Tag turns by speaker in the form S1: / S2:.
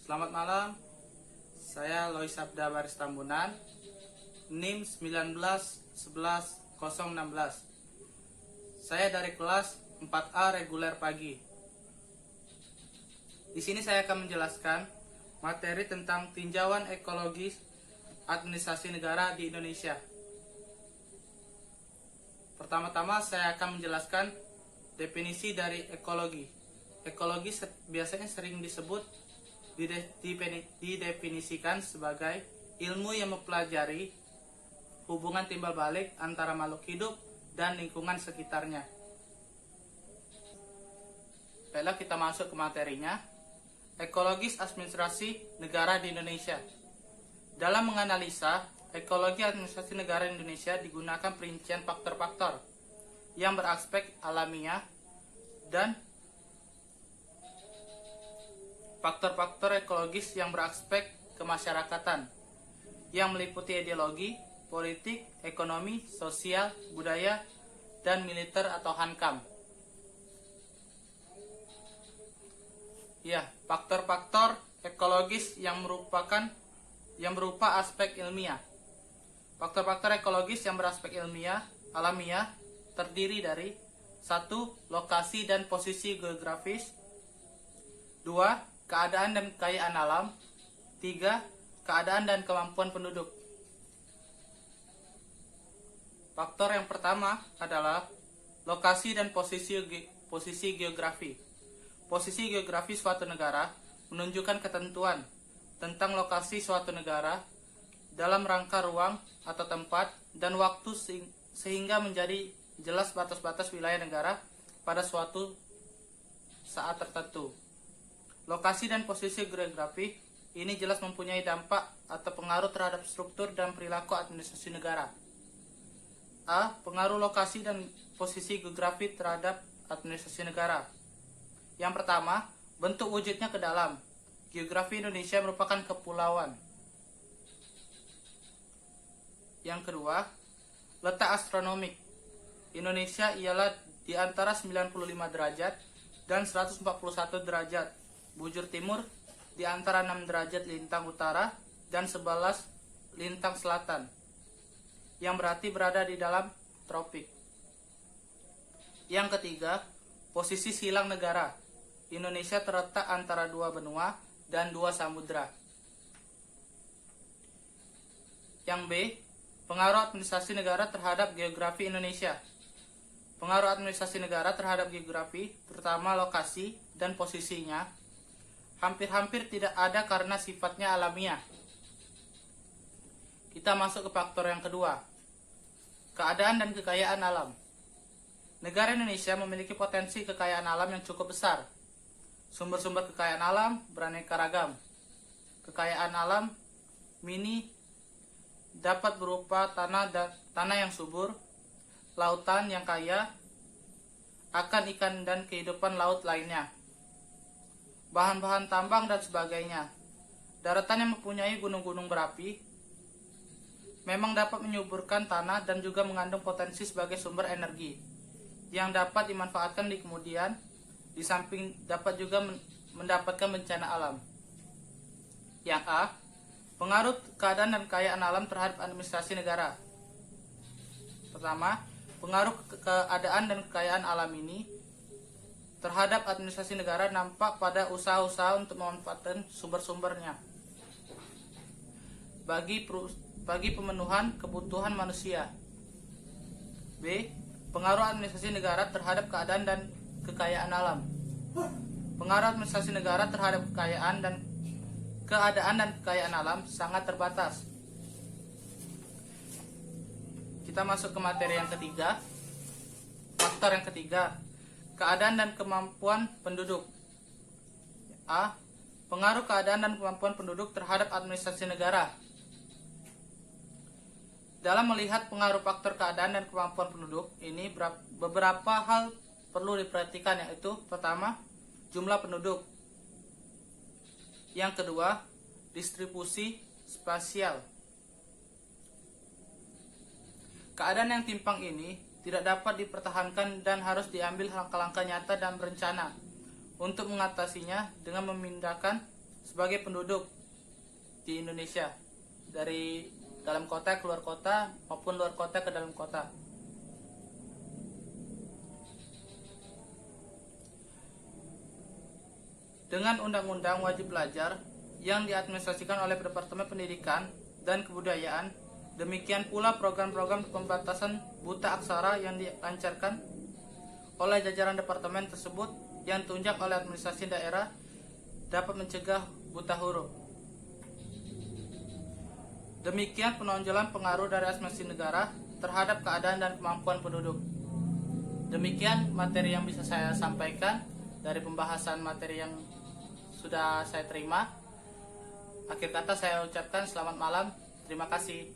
S1: Selamat malam, saya Lois Sabda Baris Tambunan, NIM 1911016. Saya dari kelas 4A reguler pagi. Di sini saya akan menjelaskan materi tentang tinjauan ekologis administrasi negara di Indonesia. Pertama-tama saya akan menjelaskan definisi dari ekologi. Ekologi biasanya sering didefinisikan sebagai ilmu yang mempelajari hubungan timbal balik antara makhluk hidup dan lingkungan sekitarnya. Baiklah, kita masuk ke materinya. Ekologis administrasi negara di Indonesia. Dalam menganalisa ekologi administrasi negara di Indonesia digunakan perincian faktor-faktor yang beraspek alamiah dan faktor-faktor ekologis yang beraspek kemasyarakatan yang meliputi ideologi, politik, ekonomi, sosial, budaya, dan militer atau hankam. Ya, faktor-faktor ekologis yang berupa aspek ilmiah. Faktor-faktor ekologis yang beraspek ilmiah, alamiah terdiri dari 1. Lokasi dan posisi geografis. 2. Keadaan dan kekayaan alam. 3. Keadaan dan kemampuan penduduk. Faktor yang pertama adalah lokasi dan posisi geografi. Posisi geografi suatu negara menunjukkan ketentuan tentang lokasi suatu negara dalam rangka ruang atau tempat dan waktu sehingga menjadi jelas batas-batas wilayah negara pada suatu saat tertentu. Lokasi dan posisi geografi ini jelas mempunyai dampak atau pengaruh terhadap struktur dan perilaku administrasi negara. A. Pengaruh lokasi dan posisi geografi terhadap administrasi negara. Yang pertama, bentuk wujudnya ke dalam. Geografi Indonesia merupakan kepulauan. Yang kedua, letak astronomik. Indonesia ialah di antara 95 derajat dan 141 derajat bujur timur, di antara 6 derajat lintang utara dan 11 lintang selatan, yang berarti berada di dalam tropik. Yang ketiga, posisi silang negara. Indonesia terletak antara 2 benua dan 2 samudra. Yang B, pengaruh administrasi negara terhadap geografi Indonesia. Pengaruh administrasi negara terhadap geografi, terutama lokasi dan posisinya, hampir-hampir tidak ada karena sifatnya alamiah. Kita masuk ke faktor yang kedua, keadaan dan kekayaan alam. Negara Indonesia memiliki potensi kekayaan alam yang cukup besar. Sumber-sumber kekayaan alam beraneka ragam. Kekayaan alam mini dapat berupa tanah yang subur, lautan yang kaya akan ikan dan kehidupan laut lainnya, bahan-bahan tambang dan sebagainya. Daratan yang mempunyai gunung-gunung berapi memang dapat menyuburkan tanah dan juga mengandung potensi sebagai sumber energi yang dapat dimanfaatkan di kemudian, di samping dapat juga mendapatkan bencana alam. Yang A, pengaruh keadaan dan kekayaan alam terhadap administrasi negara. Pertama, pengaruh keadaan dan kekayaan alam ini terhadap administrasi negara nampak pada usaha-usaha untuk memanfaatkan sumber-sumbernya bagi pemenuhan kebutuhan manusia. B. Pengaruh administrasi negara terhadap keadaan dan kekayaan alam. Pengaruh administrasi negara terhadap keadaan dan kekayaan alam sangat terbatas. Kita masuk ke materi yang ketiga. Faktor yang ketiga, keadaan dan kemampuan penduduk. A. Pengaruh keadaan dan kemampuan penduduk terhadap administrasi negara. Dalam melihat pengaruh faktor keadaan dan kemampuan penduduk, ini beberapa hal perlu diperhatikan, yaitu pertama, jumlah penduduk. Yang kedua, distribusi spasial. Keadaan yang timpang ini tidak dapat dipertahankan dan harus diambil langkah-langkah nyata dan berencana untuk mengatasinya dengan memindahkan sebagai penduduk di Indonesia, dari dalam kota ke luar kota maupun luar kota ke dalam kota. Dengan Undang-Undang Wajib Belajar yang diadministrasikan oleh Departemen Pendidikan dan Kebudayaan, demikian pula program-program pembatasan buta aksara yang dilancarkan oleh jajaran departemen tersebut yang ditunjang oleh administrasi daerah dapat mencegah buta huruf. Demikian penonjolan pengaruh dari administrasi negara terhadap keadaan dan kemampuan penduduk. Demikian materi yang bisa saya sampaikan dari pembahasan materi yang sudah saya terima. Akhir kata saya ucapkan selamat malam. Terima kasih.